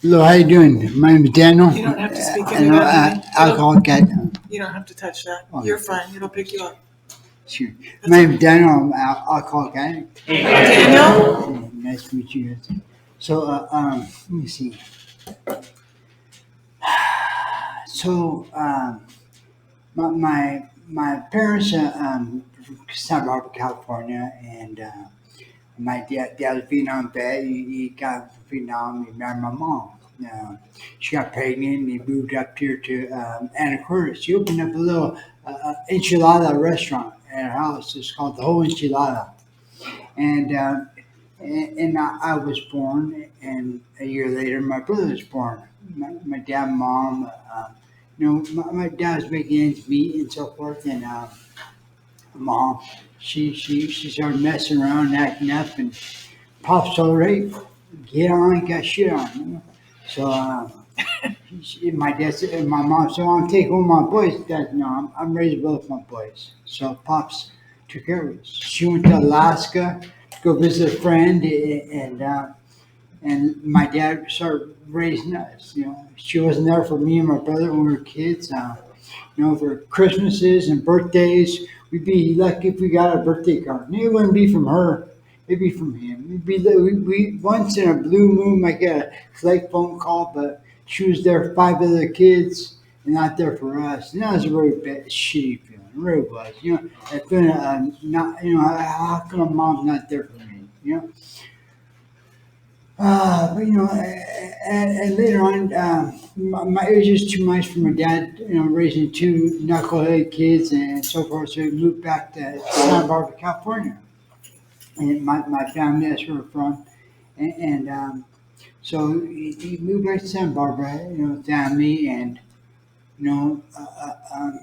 Hello, how you doing? My name is Daniel. You don't have to speak into that, honey. Alcoholic guy. You don't have to touch that. Oh, You're fine. It'll pick you up. sure. My name is Daniel. I'm alcoholic addict. Daniel? Nice to meet you. So, let me see. So, my parents from Santa Barbara, California, and my dad was Vietnam vet. He got from Vietnam. He married my mom. She got pregnant and he moved up here to Anacortes. She opened up a little enchilada restaurant at her house. It's called the Whole Enchilada. And I was born, and a year later, my brother was born. My dad and mom, my dad was making ends meet and so forth, and mom, she started messing around, and acting up, and Pops told her, "Hey, get on, got shit on." So my dad said, and my mom said, "I'm taking one of my boys." Dad, no, I'm raising both my boys. So Pops took care of us. She went to Alaska to go visit a friend, and my dad started raising us. She wasn't there for me and my brother when we were kids. For Christmases and birthdays, we'd be lucky if we got a birthday card. And it wouldn't be from her; it'd be from him. We once in a blue moon might get a flake phone call, but she was there for 5 other kids and not there for us. And that was a really bad, shitty feeling. It really was. That feeling not. How come my mom's not there for me? But and later on, it was just too much for my dad. Raising two knucklehead kids and so forth. So we moved back to Santa Barbara, California, and my family that's where we're from. So he moved back to Santa Barbara, family, and you know, uh, uh, um,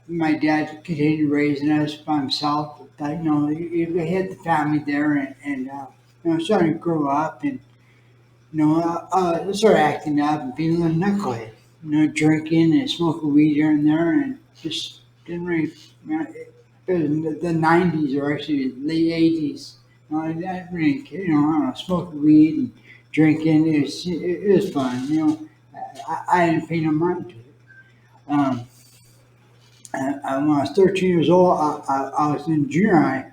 my dad continued raising us by himself. But he had the family there, and starting to grow up and started acting up and being a little knucklehead. Drinking and smoking weed here and there, and just didn't really. It was the '90s or actually late '80s. I didn't really care. I don't know, smoking weed and drinking. It was fun. I didn't pay no mind to it. Um, when I was 13 years old, I was in junior high,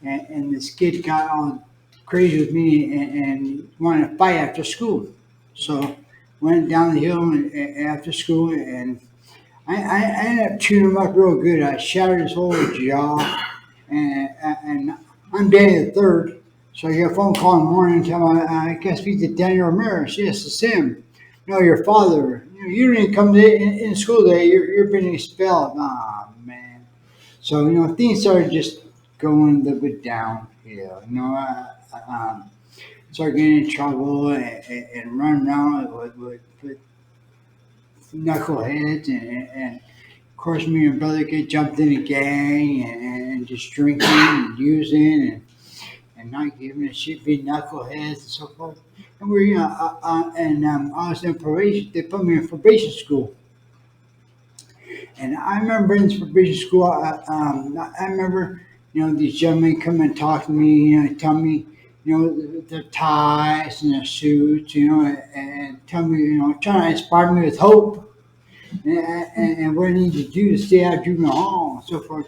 and this kid got all crazy with me and wanted to fight after school. So went down the hill after school, and I ended up chewing him up real good. I shattered his whole jaw, and I'm Danny the third. So I get a phone call in the morning telling me I can speak to Daniel Ramirez. Yes, it's him. No, your father. You didn't come in school today. You're being expelled. Ah, man. So things started just going a little bit downhill. Started getting in trouble and running around with knuckleheads, and of course me and brother get jumped in a gang and just drinking and using and not giving a shit, being knuckleheads and so forth. And I was in probation. They put me in probation school. And I remember in this probation school, I remember, these gentlemen come and talk to me, tell me, their ties and their suits, and tell me, trying to inspire me with hope and what I need to do to stay out of juvenile hall and so forth.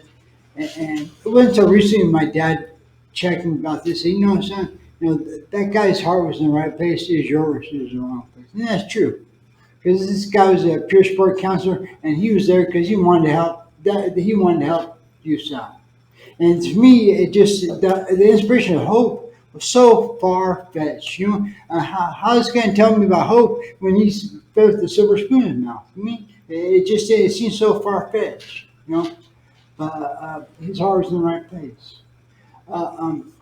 And it wasn't so recently my dad checked me about this. He said, son, that guy's heart was in the right place, is yours is in the wrong place. And that's true because this guy was a peer support counselor, and he was there because he wanted to help. He wanted to help you, son. And to me, it just the inspiration of hope was so far fetched. How's this guy tell me about hope when he's fed with the silver spoon in his mouth? I mean, it seems so far fetched. But his heart was in the right place. Uh, um,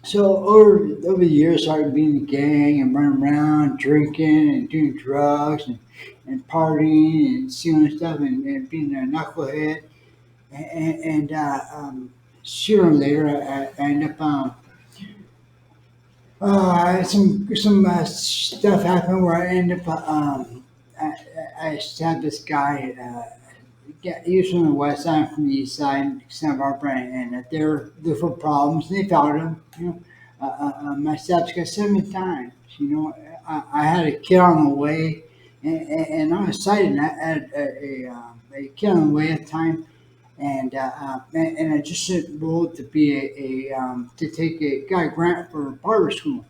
so over the years, I started being in a gang and running around, drinking and doing drugs and partying and stealing stuff and being a knucklehead. And sooner or later, I end up stuff happened where I end up I, I stabbed this guy. He was from the west side, I'm from the east side, Santa Barbara, and they're for problems. And they found him. My steps got 7 times. I had a kid on the way, and I was sighted. I had a kid on the way at the time, and I just enrolled to be to take got a grant for barber school.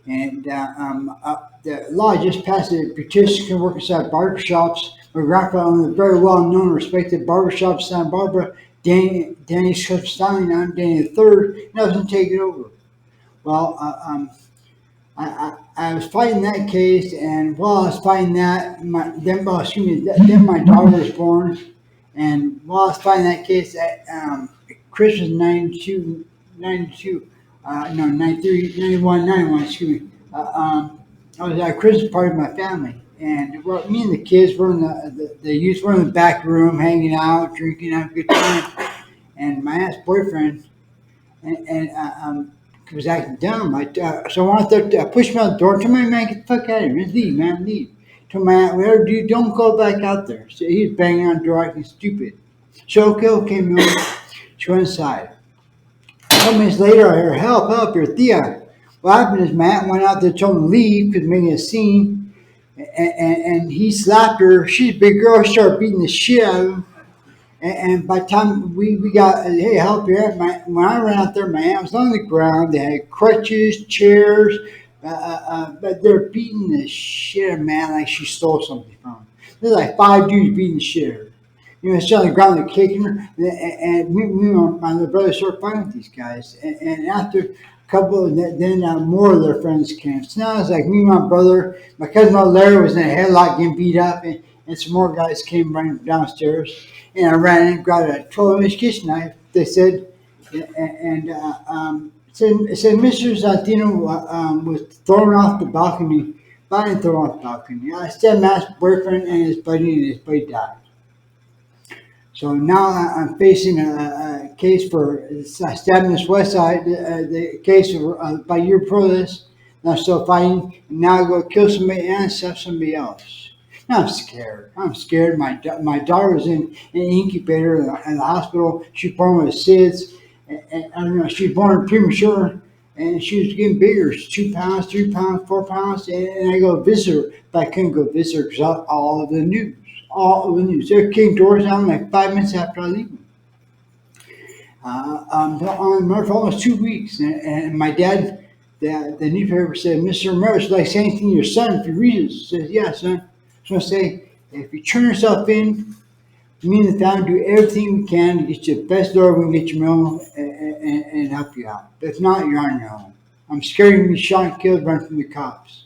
And the law just passed that beauticians can work inside barbershops. My grandpa owned a very well-known, respected barbershop in Santa Barbara, Danny Styling. I'm Danny the Third, and I was going to take it over. Well, I was fighting that case, and while I was fighting that, then my daughter was born. And while I was fighting that case, Christmas 92, no, 93, 91, 91, excuse me. I was at a Christmas party with my family. And me and the kids were in the youth were in the back room, hanging out, drinking, having a good time. And my aunt's boyfriend was acting dumb. So I wanted to push him out the door. Told my man, get the fuck out of here. Just leave, man, leave. Told my aunt, whatever you do, don't go back out there. So he was banging on the door acting stupid. So okay, Millie. She went inside. A couple minutes later, I heard, help, your Thea. What happened is my aunt went out there, told him to leave, because making a scene. And he slapped her. She's a big girl. She started beating the shit out of him. And by the time we got, hey, help here, when I ran out there, my aunt was on the ground. They had crutches, chairs, but they're beating the shit out of man like she stole something from him. There's like 5 dudes beating the shit out of her. She's on the ground, they're kicking her. And me and my little brother started fighting with these guys. And after a couple, then more of their friends came. So now it's like me and my brother, my cousin Larry was in a headlock getting beat up, and some more guys came running downstairs. And I ran in, grabbed a 12-inch kitchen knife. They said, said Mr. Santino was thrown off the balcony. But I didn't throw him off the balcony. I stabbed my boyfriend and his buddy died. So now I'm facing a case for stabbing this West Side, the case by year before this. And I'm still fighting. And now I go kill somebody and stab somebody else. Now I'm scared. My daughter was in an incubator in the hospital. She was born with SIDS. And I don't know, she was born premature. And she was getting bigger. She's 2 pounds, 3 pounds, 4 pounds. And I go visit her. But I couldn't go visit her because all of the news. All of the news. They're kicking doors down like 5 minutes after I leave them. I'm on Murph for almost 2 weeks. And my dad, the newspaper said, Mr. Murph, like saying anything to your son if you read it. He says, yeah, son. So I say, if you turn yourself in, me and the family do everything we can to get you the best lawyer we can get your mail and help you out. But if not, you're on your own. I'm scared to be shot and killed, run from the cops.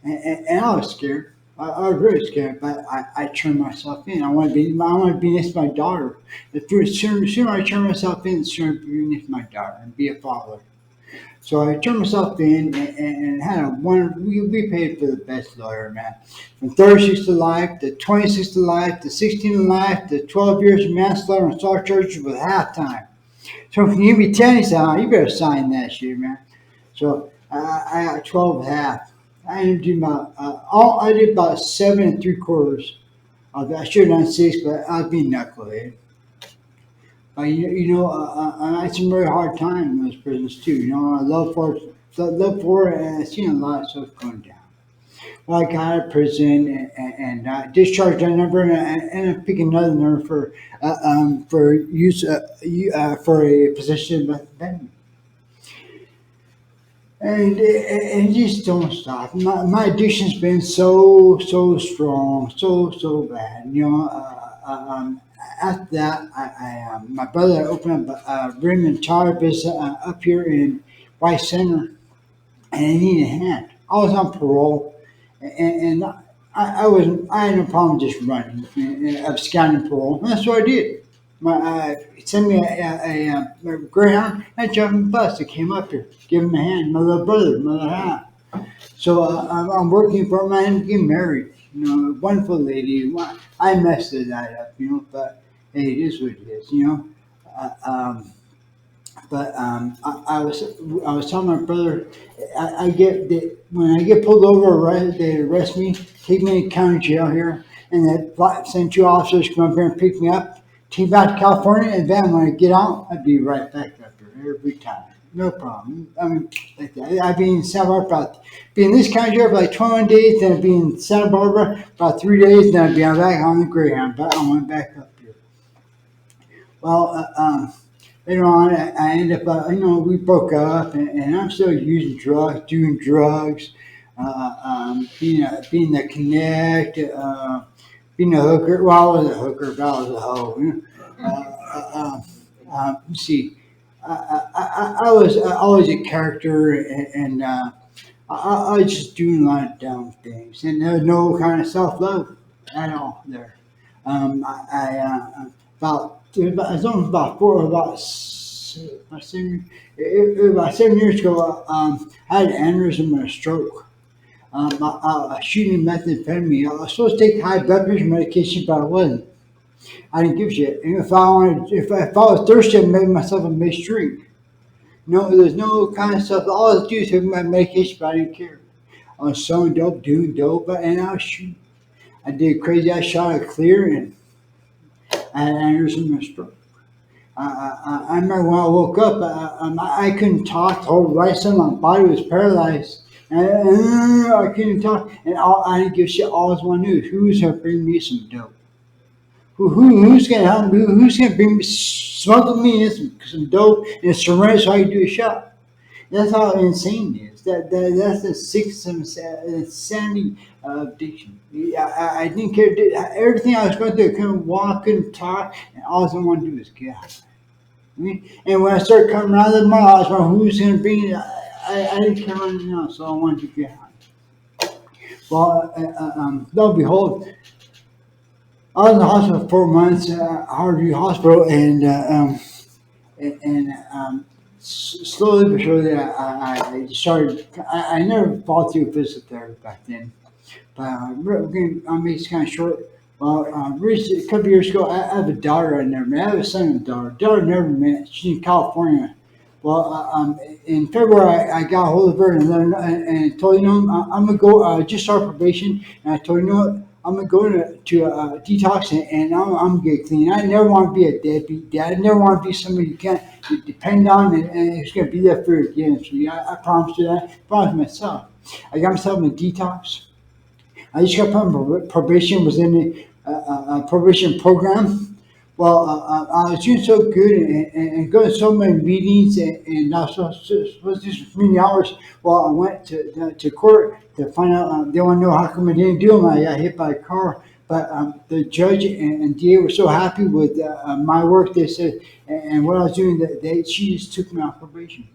And I was scared. I was really scared, but I turned myself in. I want to be next to my daughter. The sooner I turn myself in, the sooner I be next to my daughter and be a father. So I turned myself in and had we paid for the best lawyer, man. From 36 to life, to 26 to life, to 16 to life, to 12 years of manslaughter and assault charges with halftime. So if you give me 10, he said, you better sign that shit, man. So I got 12 and a half. I did about 7 3/4 of that. I should have done 6, but I was being knucklehead. I had some very hard time in those prisons too. I love for it, and I've seen a lot of stuff going down. Well, I got out of prison and discharged that number, and I ended up picking another number for use for a position with Benton. And you just don't stop. My addiction's been so strong, so bad. After that, my brother opened up a rim and tire business up here in White Center, and I needed a hand. I was on parole, and I had no problem just running and absconding parole. And that's what I did. Sent me a Greyhound. I jumped in the bus. I came up here, give him a hand. My little brother, my little half. So I'm working for him. I ended up getting married. A wonderful lady. I messed that up, but hey, it is what it is, I was telling my brother, when I get pulled over, they arrest me, take me to county jail here, and they send 2 officers to come up here and pick me up, take me back to California, and then when I get out, I'd be right back up here every time. no problem. I mean, like that. I've been in Santa Barbara been in this county for like 21 days, then I'd be in Santa Barbara about 3 days, then I'd be back on the Greyhound, but I went back up here. Well, later on, I ended up, we broke up, and I'm still using drugs, doing drugs, being a connect, being a hooker. Well, I was a hooker, but I was a hoe. You see, I was always a character, and I was just doing a lot of dumb things, and there was no kind of self love at all there. About it was almost about about 7 years ago. I had an aneurysm and a stroke. Shooting methamphetamine. I was supposed to take high blood pressure medication, but I wasn't. I didn't give a shit. And if I was thirsty, I made myself a mixed drink. No, there's no kind of stuff. All I was doing is taking my medication, but I didn't care. I was selling dope, doing dope, and I was shooting. I did crazy. I shot a clear, and I had an aneurysm and a stroke. I remember when I woke up, I couldn't talk. The whole right side of my body was paralyzed. And I couldn't talk. And I didn't give a shit. All I wanted to do is who's going to bring me some dope? Who's going to help me? Who's going to bring me, smuggle me in some dope and a syringe so I can do a shot? That's how insane it is. That's the sixth insanity of addiction. I didn't care. Everything I was going through, I couldn't walk, couldn't talk, and all I wanted to do was get out. And when I started coming around the mall, I was wondering who's going to bring it. I didn't care anything else, so I wanted to get high. Well, lo and behold, I was in the hospital for 4 months, Harvey Hospital, and slowly but surely, I started. I never followed through physical therapy back then, but I'll make this kind of short. Well, recently, a couple years ago, I have a daughter I never met. I have a son and a daughter. Daughter I never met. She's in California. Well, in February, I got a hold of her and told her, I'm going to go, just start probation. And I told her, I'm going to go to detox and I'm going to get clean. I never want to be a deadbeat dad. I never want to be somebody you can't depend on and who's going to be there for you again. So I promised her that. I promised myself. I got myself in a detox. I just got put on probation, was in the probation program. Well, I was doing so good and going to so many meetings and I was supposed to do for many hours. Well, I went to court to find out. They want to know how come I didn't do them. I got hit by a car. But the judge and DA were so happy with my work. They said, and what I was doing, that she just took me off probation.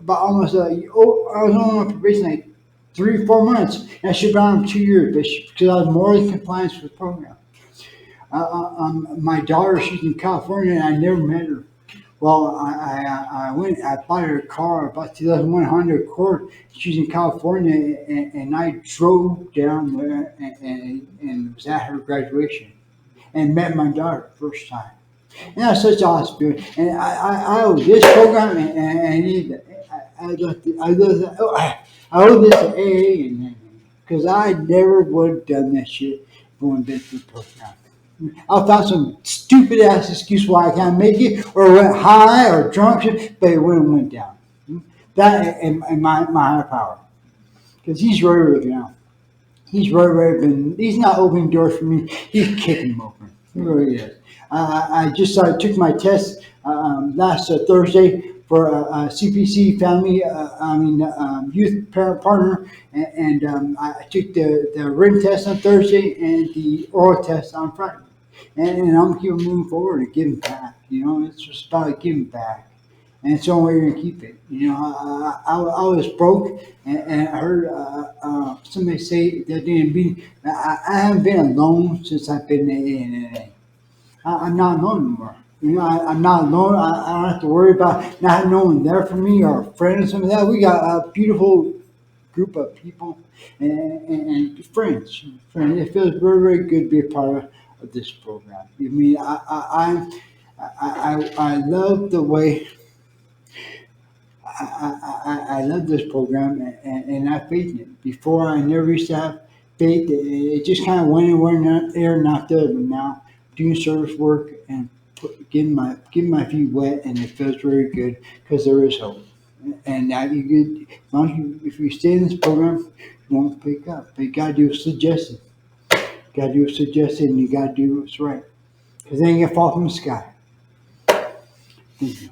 But almost, I was only on probation like 3 or 4 months. And I should have been on 2 years because I was more in compliance with the program. My daughter, she's in California, and I never met her. Well, I went, I bought her a car, about 2001 Honda Accord. She's in California, and I drove down there and was at her graduation and met my daughter first time. And that's such an awesome feeling. And I owe this program, and I owe this to AA, because I never would have done that shit going this program. I found some stupid ass excuse why I can't make it, or went high or drunk, but it went down. That and my higher power, because he's really looking out. He's he's not opening doors for me. He's kicking them open. He really is. I just took my test last Thursday for a CPC family, youth parent partner, and I took the written test on Thursday and the oral test on Friday. And I'm keep moving forward and giving back. It's just about giving back, and it's the only way you're gonna keep it. I was broke, and I heard somebody say that I haven't been alone since I've been in AA. I'm not alone anymore. I'm not alone. I don't have to worry about not knowing there for me or friends or something like that. We got a beautiful group of people and friends. It feels very, very good to be a part of this program. I love the way I love this program and I have faith in it. Before I never used to have faith. It just kind of went in there, not there. But now doing service work and getting my feet wet, and it feels very good because there is hope. And now you get, as long as you, if you stay in this program, you won't pick up. But you gotta do what's suggested. You gotta do what's suggested, and you gotta do what's right. Because it ain't gonna fall from the sky. Thank you.